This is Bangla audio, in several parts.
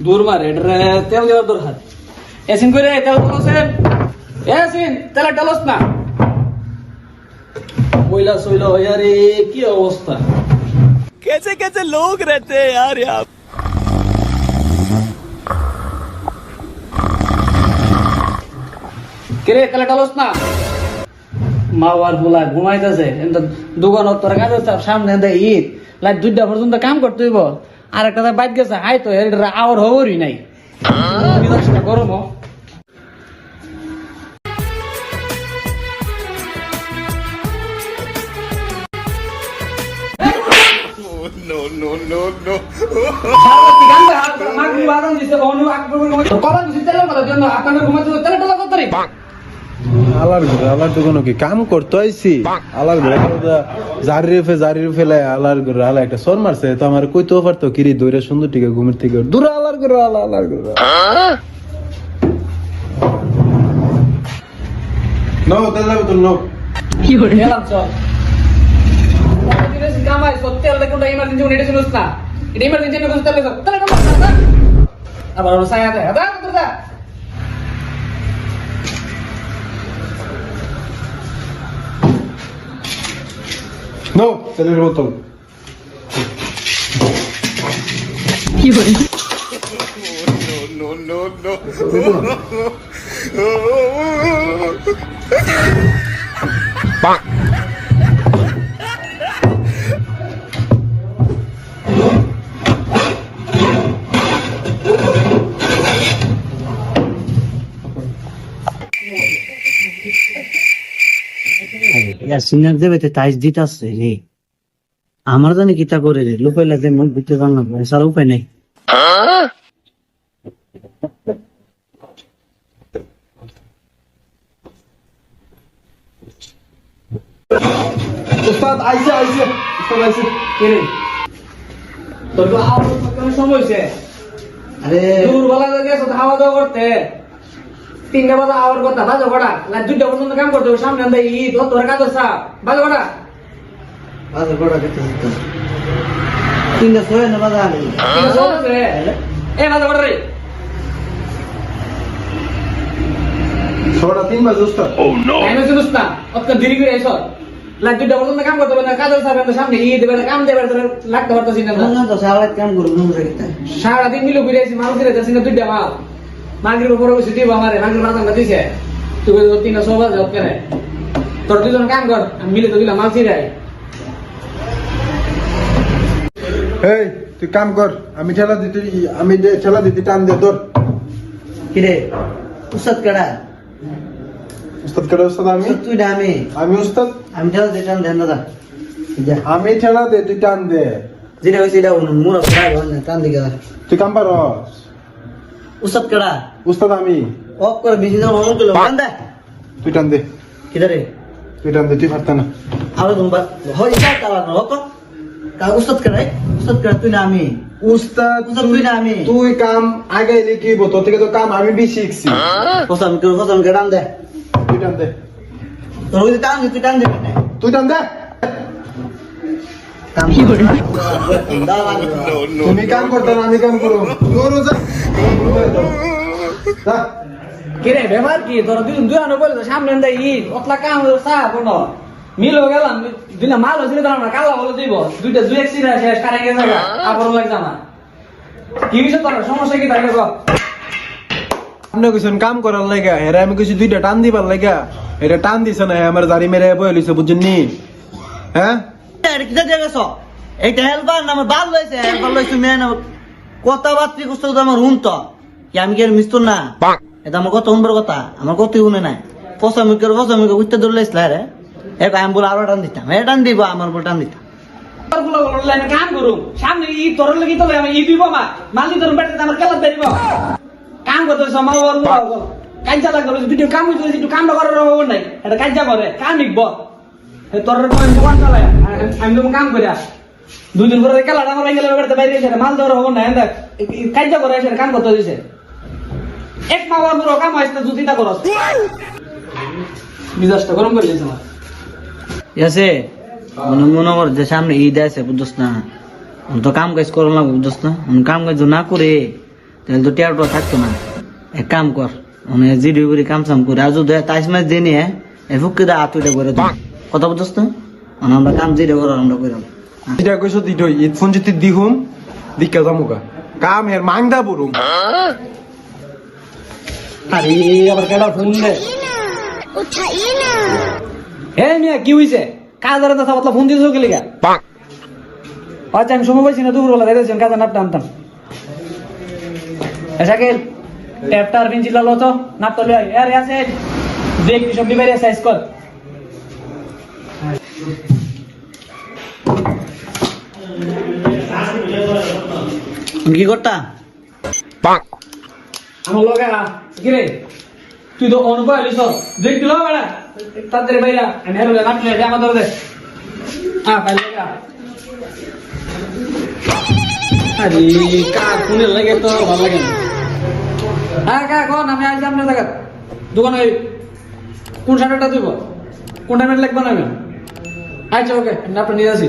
দূর মারে তেল দেওয়ার দূর হাত এসিন করে তেল বলছেন এসিন তেল ডালস না মহিলা সইলা হইয়া রে কি অবস্থা कैसे कैसे लोग रहते हैं यार यहाँ কে তেল ডালস না মা আর বলা ঘুমাইতেছে দোকান তোর কাছে সামনে দেয় ঈদ লাইট 2টা পর্যন্ত কাম করতে হইব আর একটা বাইক গেছে হাই তো আওয়ার হবরই নাই গরম আলার দোকানে কি কাম করতে আইছি আলার ঘরে জারি ফেলে আলার ঘরে আলা একটা সর মারছে তো আমার কইতেও পারতো কিরি দইরা সুন্দর টিকে ঘুমের থেকে দূর আলার ঘরে আলার ঘরে নো তেল দাও তো নো কি করে গেলাম চল কামাই সত্যি আলাদা কোনটা ইমার্জেন্সি উনি শুনুস না এটা ইমার্জেন্সি না বুঝতে পারছ তাহলে কাম না আবার ওর সায়া দেয় আদা তোরা নো তেলের বোতল কি করে সিনার দেবে টাইস দিতেছে রে আমার জানি কিতা করে রে লুকাইলা যে মুখ দিতে জান না সারা উপায় নেই উস্তাদ আইছে উস্তাদ আইছে কে রে তোর তো আওয়াজ কেন সময় হইছে আরে দূর বলা গেছে তো খাওয়া দাওয়া করতে 3টা বাজে আওয়ার কথা বাজে বড়া না 2টা পর্যন্ত কাম করতে হবে সামনে আন্দা ঈদ তোর কাজ সা বাজে বড়া বাজার বড় করতে তিনটা ছয় না বাজার এ বাজে বড়া রে ছটা 3 বাজে উস্তাদ আমি শুনুস না অত দেরি করে এসো লাগ 2টা পর্যন্ত কাম করতে হবে না কাজ সা সামনে ঈদ এবার কাম দেবার তোর লাগতে পারতাছিস না না তো সারা কাম করব না কিতা সারাদিন মিলে ঘুরে আইছি মানুষ রে যাচ্ছি না 2টা মাল মাগরির উপরে বসে দিব আমারে মাগরির মাথা দিছে তুই 3টা সবা যাও কেন তোর দুজন কাম কর আমি মিলে তো দিলাম মাল ছিড়াই এই তুই কাম কর আমি ঠেলা দিতে টান দে তোর কি রে উস্তাদ কেডা উস্তাদ করে উস্তাদ আমি তুই না আমি উস্তাদ আমি ঠেলা দিতাম ধ্যান দাদা যা আমি ঠেলা দে তুই টান দে যেটা হইছে এটা মুরা প্রায় হয় টান দিকে তুই কাম পারস উস্তাদ কেডা উস্তাদ আমি অফ করে বেশি জন অন করলো টান দে তুই টান দে কিদা রে তুই টান দে তুই পারতা না আরে তুমি হয় এটা কালা না হক কা উস্তাদ কেডা উস্তাদ কেডা তুই না আমি উস্তাদ তুই না আমি তুই কাম আগে লিখিব তোর থেকে তো কাম আমি বেশি শিখছি প্রথম কে টান দে তুই টান দে তোর ওই টান তুই টান দিবি না তুই টান দে কাম কি করে তুমি কাম করতে না আমি কাম করব তোর যা কে রে ব্যাপার কি তোর দুই আনো বলে সামনে আন্দা ঈদ অতলা কাম সা কোন মিল হয়ে গেলাম দুইটা মাল হয়েছিল তো আমরা কালা বলে দিব 2টা দুই এক্সিডেন্ট শেষ কারে গেছে আবার লাগছে না কি বিষয় তোর সমস্যা কি থাকে আপনি কইছেন কাম করার লাগা, এরা আমি কইছি দুইটা টান দিবার লাগা, এটা টান দিছে না, আমার জারি মেরে বয়ে লইছে, বুঝছেন নি? হ্যাঁ কিটা দিয়ে গেছ এইটা হেল্পার না আমার বাল লইছে হেল্পার লইছে মেয়ে না কথাবার্তা করতে তো আমার হুন তো কি আমি কি আর মিস্তুর না এটা আমার কথা শুনবার কথা আমার কথাই শুনে নাই পচামিকের উঠতে ধরলে রে এক আমি বলে আরো টান দিতাম এটা টান দিব আমার বলে টান দিতাম কাম করুম সামনে ই তোর লাগি তো আমি ই দিব মালি তোর বেটা আমার কেলা দেব কাম করতে সময় ওর কাজা লাগবে ভিডিও কাম হইছে একটু কামটা করার হবে নাই এটা কাজা করে কাম নিব তোর দোকান চালায় আমি তো কাম করি দুই দিন পরে কেলাটা আমার গেলে বেড়াতে বাইরে এসে মাল দেওয়ার হবে না দেখ কাজা করে এসে কাম করতে দিছে এক মাওয়ার পুরো কাম আসতে জুতিটা করস মিজাজটা গরম করে দিয়েছে আমার আছে মনে কর যে সামনে ঈদ আছে বুঝছ না তো কাম কাজ করো না বুঝছ না কাম কাজ না করে তাহলে তো টেয়ারটা থাকতো না এক কাম কর মানে জিডিও করে কাম সাম করে আজ তাইস মাস দিয়ে নিয়ে ফুকি দা হাতুইটা করে কথা বুঝছ না আমরা কাম জিডিও করার আমরা করে এটা কইছো দিটো ঈদ ফোন যদি দিহুম দিকা জামুকা কাম এর মাংদা বুরুম। আরে আবার কেডা ফোন দে उठाइए ना হে মিয়া কি হইছে কাজের কথা বললা ফোন দিছো কি লাগা আচ্ছা আমি সময় পাইছি না দুপুরবেলা যাইতেছি কাজে নাপটা আনতাম শাকিল ট্যাপটার বিঞ্চি লালো তো নাপটা লই আয় আরে আছে দেখ কি সব ডিভাইস সাইজ কর কি করতা আমার লগা কি রে তুই তো অনুভব হইছ দেখ দিলো বেড়া তাদের ভাইয়া আমি হেরো নাপলে জামা ধরে দে পাই লগা আরে কার ফোনে লাগে তো ভালো লাগে না কা কোন আমি আজ আপনার জায়গা দোকানে কোন শার্টটা দিব কোন টাইমে লাগবে না আমি আচ্ছা ওকে আমি আপনার নিয়ে আসি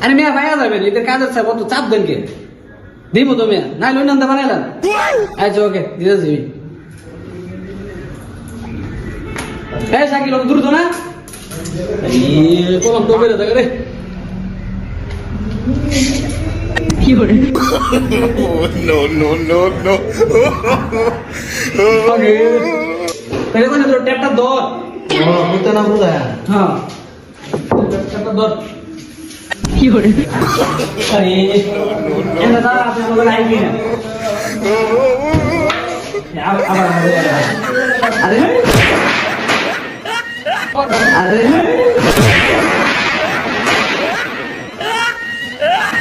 আরে মিয়া ভাইয়া যাবে এদের কাজ আছে কত চাপ দেন কে দিব তো মিয়া নাই লই নান্দা বানাইলাম আচ্ছা ওকে দিয়ে আসি হ্যাঁ শাকিল দূর তো না কলম তো বেরো থাকে রে কি করে no, no, no, no. पहले कोने तो टैपটা ধর বুঝতে না বুঝা হ্যাঁ ট্যাপটা ধর কি করে আরে এন্ড দা আপনি বলে লাইন কি না আবার আরে আরে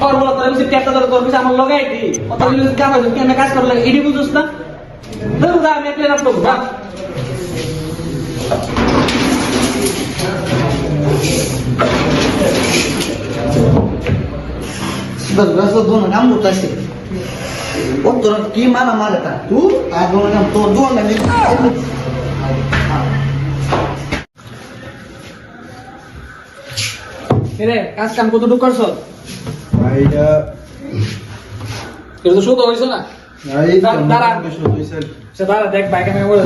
और बोला तो मुझे टैपটা ধর করবি আমার লগাই দি কত দিন কাজ আছে কেন কাজ করলে এডি বুঝছস না ধর দা আমি একলা রাখবো না बस बस तो दोनों काम होता है वो तो की मारा मारता तू आ दोनों काम तो दोनों नहीं রে কাজ কাম কতটুকু করছো ভাইয়া এটা তো শুধু হইছে না এই দাঁড়া সে দাঁড়া দেখ বাইক আমি বলে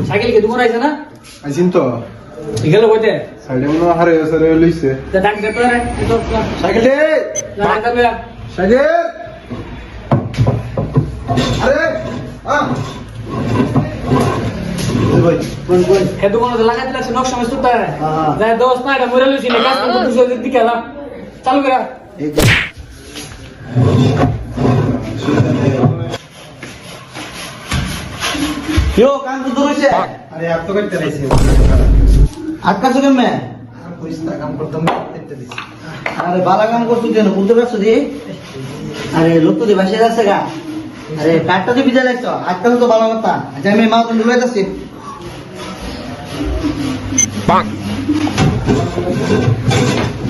সাইকেল কি দোকান আইছে না আইছিন তো গেল কইতে সাইডে মনে হারে সারে লইছে ডাক দে তোরে তো সাইকেল দে ডাক দে সাইকেল আরে আ ভাই कौन कौन হে দোকানে লাগাই দিলা সে নকশা মস্ত তারে হ্যাঁ। যায় দোস না এটা মরে লইছি না কাজ করতে দুশো দিকে এলাম চালু করা एक यो काम तो दूर से আরে আপ তো করতে রাইছি आपका सुबह में কইস্তা কাম করতাম করতে দিছি अरे बाला काम करतो जे ना कुठे बसतो दे अरे लोक तो दे भाषे जास्त का अरे काटता ते बिजा लागतो आजकाल तो बाला होता अच्छा मी माव डुलायच असते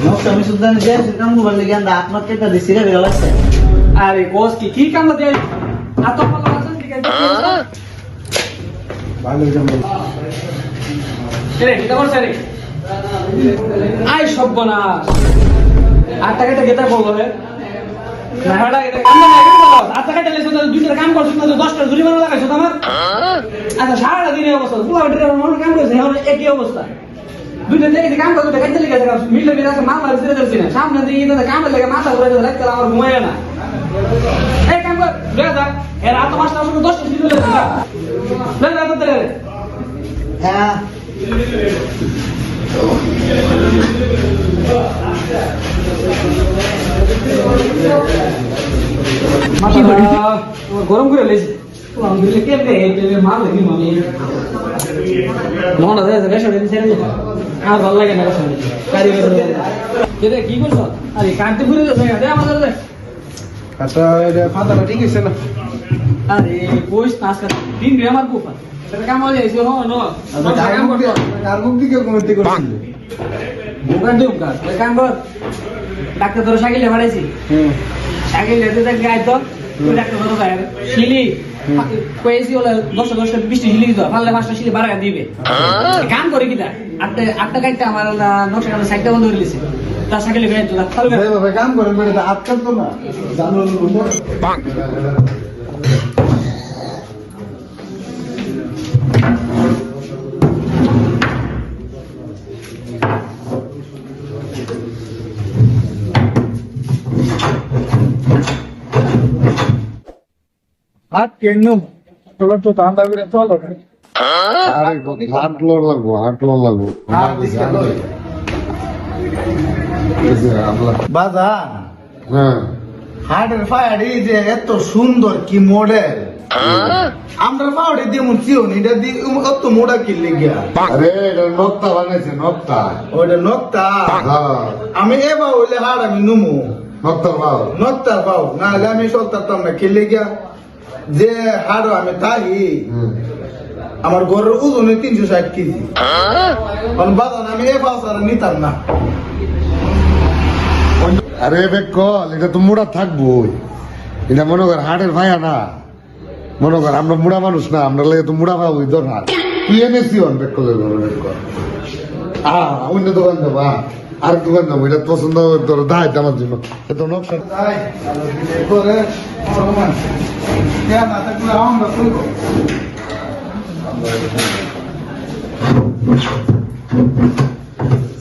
नक्ष मी सुद्धा जे काम बोलले की अंदा आत्महत्या कर दिसी रे वेळा लागते আরে কোস কি কাম না দেই আত ভালো আছে ঠিক আছে ভালো জামাই রে কি করছ রে আই সব বনাস 8 টাকাটা গেটা বলবো রে না হাড়া এটা কাম না আগে বলো 8 টাকাটা লেছো তো দুইটা কাম করছিস না 10 টাকা জরিমানা লাগাইছো তোমার আচ্ছা সারা দিনে অবস্থা পুরো ড্রাইভার মন কাম করছে এখন একই অবস্থা দুইটা থেকে কাম করতে কাজে লেগে গেছে মিলে মিলে আছে মাল মারি দিতে দিছি না সামনে দিয়ে এটা কাম লাগে মাথা ঘুরে লাগতে আমার ঘুমায় না এই কাম কর লে যা এর আত মাস না শুধু 10 দিন লে যা লে যা তো লে হ্যাঁ মাথা গরম করে লেছি তো আমি বলি কেমনে এই মার লাগি মামি মন আছে রেশন দিন ছেড়ে দে আর ভালো লাগে না রেশন কারি করে কি করছ আরে কাটতে ঘুরে যাচ্ছে দে আমাদের দে আচ্ছা এটা ফাদাটা ঠিক আছে না আরে কইস না আজকে দিন রে আমার কুফা এটা কাম হয়ে যাইছে হো নো আর মুখ দিকে কমেন্ট করছিস বুকার দে বুকার ওই কাম কর ডাক্তার তোর সাইকেলে বাড়াইছি সাইকেল লেতে দেখ গাই তো তুই ডাক্তার তোর গায় শিলি কইছি ওলা 10 20 শিলি দিত পারলে 5টা শিলি বাড়ায় দিবে কাম করে কিটা আটটা গাইতে আমার নকশা কাম সাইডটা বন্ধ করে দিয়েছে তার সাইকেলে গাই তো চালু করে ভাই কাম করেন মানে আটকাল তো না জানো হাত কেন তোলা তো তান্দা করে চলো আরে হাঁটলো লাগবো বাজা হ্যাঁ হাটের ফায়ারি যে এত সুন্দর কি মডেল আমরা ফাউডি দিমু চিও নি এটা দি অত মোড়া কি লাগিয়া আরে এটা নকটা বানাইছে নকটা ওটা নক্তা হ্যাঁ আমি এবা হইলে হার আমি নুমু নকটা বাও নক্তা পাও না হলে আমি সত্তারতাম না কি লাগিয়া যে হাড় আমি তাই আমার গরুর ওজনে 360 কেজি কারণ বাজান আমি এ পাওয়ার নিতাম না আরে বেকল এটা তো মুড়া থাকবোই এটা মনে কর হাটের ভাইয়া না মনে কর আমরা মুড়া মানুষ না আমরা লাগে তো মুড়া পাবোই দরকার তুই এনেছি অন বেকলের ঘরে বেকল অন্য দোকান যাবা আর দোকান যাবো এটা পছন্দ তোর দায় আমার জন্য এত নকশা তাই করে ভগবান কে না থাকলে আমরা কইব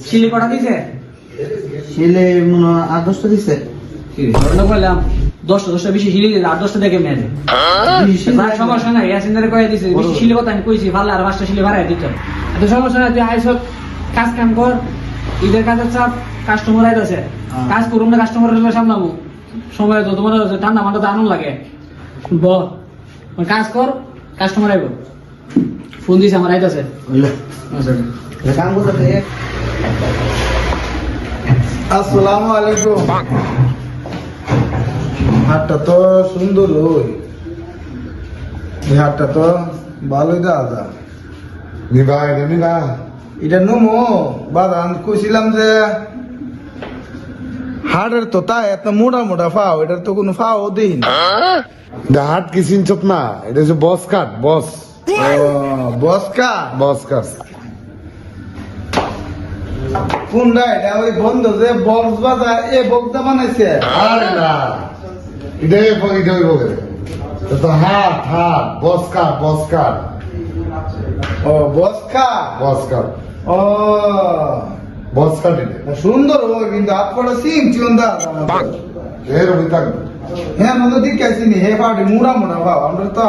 শিলি কটা দিছে ছেলে মনে হয় 8-10টা দিছে ধরনা কইলাম 10টা বেশি শিলি 8-10টা দেখে মেরে না সমস্যা নাই ইয়াসিনদারে কই দিছে বেশি শিলি কথা আমি কইছি ভালো আর 5টা শিলি বাড়াই দিত এত সমস্যা নাই তুই আইছ কাজ কাম কর ঈদের কাজের চাপ কাস্টমার আইতাছে কাজ করুম না কাস্টমারের সামলামু সময় তো তোমার ঠান্ডা মাথা তো আনন্দ লাগে ব কাজ কর কাস্টমার আইব ফোন দিছে আমার আইতাছে কাম করতে আসসালামু আলাইকুম হাটটা তো সুন্দর ওই এই হাটটা তো ভালোই দাদা নিবা এটা নিবা এটা নুমো বাদান কইছিলাম যে হাড়ের তো তাই এত মোটা ফাও এটার তো কোনো ফাও দেই না হাট কি চিনছত না এটা হচ্ছে বস কাট বস বসকা বস কাট কোনটা এটা ওই বন্ধ যে বক্স বাজার এ বক্সটা বানাইছে আরে না এটাই এটাই বলে তো হাট হাট বস কাট ও বসকা ও বস কাট এটা সুন্দর হয় কিন্তু আপনারা সিম চিন্তা এরকমই থাকবে হ্যাঁ মনে ঠিক আছে নি হে পাউডি মুড়া পাও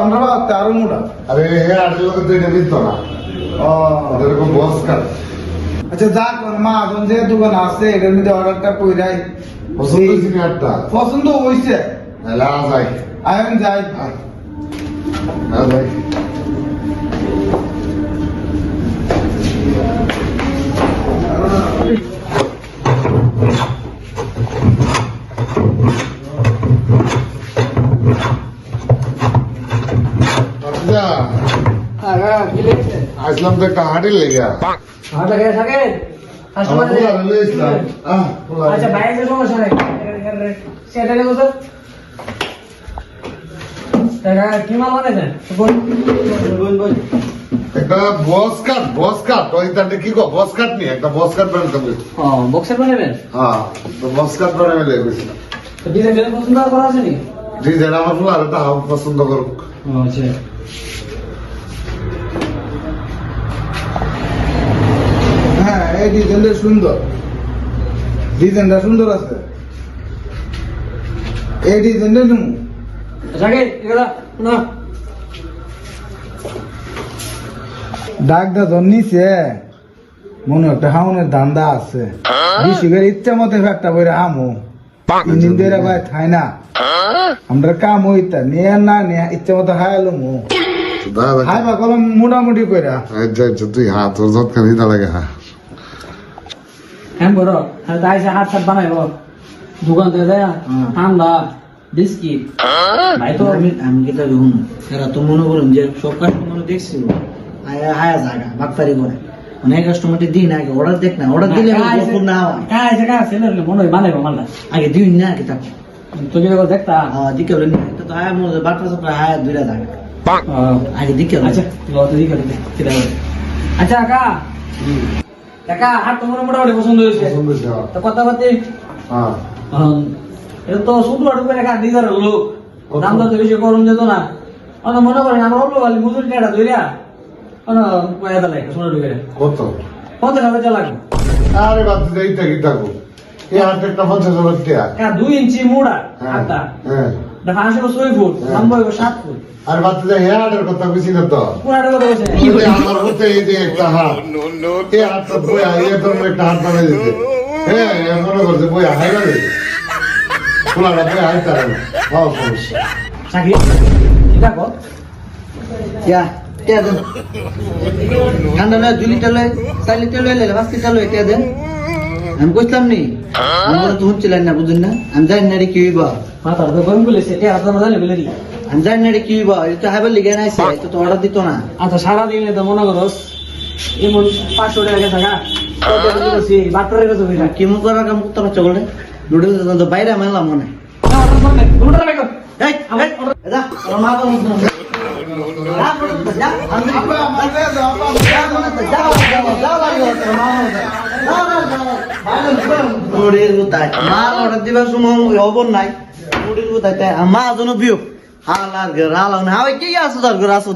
আমরা ভাবতে আরো মুড়া আরে হে আর লোক তো এটা মিলতো না ও এরকম বস কাট আচ্ছা যা কোন মা এখন যে দোকান আছে এটার মধ্যে অর্ডারটা কই রাই পছন্দ হয়েছে নি হাটটা পছন্দ হইছে তাহলে আ যাই আমি যাই আ যাই আচ্ছা আসলাম তো একটা হাটের লেগে হাট লাগে থাকে আমার পোলা লয়ে আসলাম আচ্ছা বাইরে যে সমস্যা নাই সেটা নেবো তো টাকা কি মাল বানাইছেন বল একটা বস কাট ওই তাতে কি কো বস কাট নি একটা বস কাট বানাতে হবে ও বক্সের বানাবেন হ্যাঁ তো বস কাট বানাবে লেগেছিল তো ডিজাইন পছন্দ করা আছে নি ডিজাইন আমার পোলা আর তাও পছন্দ করুক আচ্ছা হ্যাঁ এই ডিজাইনটা সুন্দর আছে এই ডিজাইনটা নিমু জাগে এগুলা না ডাকটা ধর নিছে মনে একটা হাউনের ধান্দা আছে বেশি করে ইচ্ছা মতো একটা বইরে আমু ইঞ্জিন ভাই থাই না আমরা কাম হইতা নিয়ে না নিয়ে ইচ্ছা মতো হায়ালো মু দাদা হাইবা কলম মোটামুটি কইরা আচ্ছা আচ্ছা তুই হা তোর যৎখানি দিতে লাগে হা হ্যাঁ বড় আর দাইছে হাত সাত বানাইব দোকান থেকে যায় ঠান্ডা বিস্কিট ভাই তো আমি আমি কি তাকে শুনুন এরা তো মনে করুন যে সব কাস্টমার দেখছি হায়া জায়গা বাটপারি করে অনেক কাস্টমারটি দিন আগে অর্ডার দেখ না অর্ডার দিলে বকুর না হয় কাছে কাছে মনে হয় বানাইব মালটা আগে দিন না কি তাকে তো কি দেখতা দিকে হলো এটা তো হায়া মনে বাটপা সাপড়া হায়া দুইটা জায়গা আগে দিকে আচ্ছা তো দিকে আচ্ছা কাকা কাকা হাত তোমার মোটামুটি পছন্দ হয়েছে তো কথা বার্তি হ্যাঁ এটা তো শুধু আটু করে কাজ দিদার লোক দাম দর বেশি করুন যেত না অন্য মনে করেন আমরা অল্প খালি মজুরি টাকা ধরিয়া অন্য পয়সা লাগে শুনে ঢুকে কত 50,000 লাগবে আরে বাদ দে এইটা কি থাকো এই হাতে একটা 50,000 টাকা কা 2 ইঞ্চি মোড়া হাতটা হ্যাঁ দেখা আসে 6 ফুট লম্বা 7 ফুট আর বাদ দে হেয়ারের কথা বুঝি না তো পুরাটা কথা বলছে এই আমার হতে এই যে একটা হাত এই হাতটা বইয়া এই ধরনের একটা হাত বানাই দিতে হ্যাঁ মনে করছে বইয়া হাইরা দিতে পুরাটা বইয়া হাইতে পারে না ভালো সমস্যা চাকরি দেখো ইয়া টিয়া দেন ঠান্ডা না 2 লিটার লয় 4 লিটার লয় 5 লিটার লয় টিয়া দেন আমি কইতাম নি আমরা তো হচ্ছিলেন না বুঝুন না আমি জানি না রে কি হইবা মাথা তো গরম বলেছে এটা আপনার মজা বলে দি আমি জানি না রে কি হইবা এটা হাইবার লিগে না আইছে এটা তো অর্ডার দিত না আচ্ছা সারা দিন তো মনে করো এমন 500 টাকা টাকা কত দিছি বাটরে কত হইলা কি মুখ করার কাম করতে পারছো বলে নুডলস তো বাইরে মেলাম মনে এই যা আমার মা বলছ দিবার সময় অবর নাই মা জন বিয়োগ হালার ঘর হালার না কি আসো তার ঘর আসো